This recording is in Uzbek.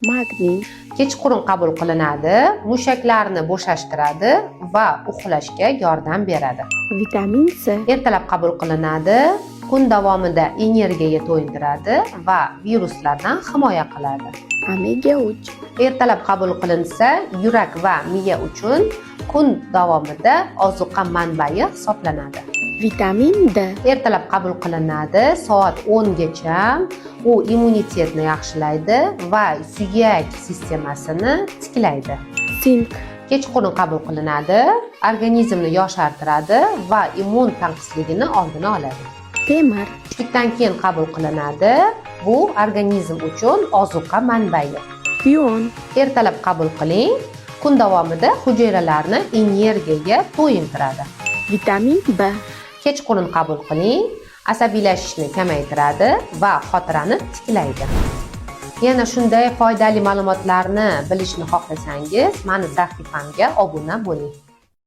Magniy. Kechqurun qabul qilinadi, mushaklarni bo'shashtiradi va uxlashga yordam beradi. Vitamin C. Ertalab qabul qilinadi, kun davomida energiyaga to'yintiradi va viruslardan himoya qiladi. Omega 3. Ertalab qabul qilinsa, yurak va miya uchun kun davomida ozuqa manbai hisoblanadi. Vitamin D. Ertalab qabul qilinadi, soat 10 gacha u immunitetni yaxshilaydi va suyak sistemasini tiklaydi. Sink. Kechqurun qabul qilinadi, organizmni yoshartiradi va immun tanqisligini oldini oladi. Temir. Tushlikdan keyin qabul qilinadi, bu organizm uchun ozuqa manbai. Pion. Ertalab qabul qiling, kun davomida hujayralarni energiyaga to'yintiradi. Vitamin B. Kechqurun qabul qiling, asabiylashishni kamaytiradi va xotirani tiklaydi. Yana shunday foydali ma'lumotlarni bilishni xohlasangiz, mani sahifamga obuna bo'ling.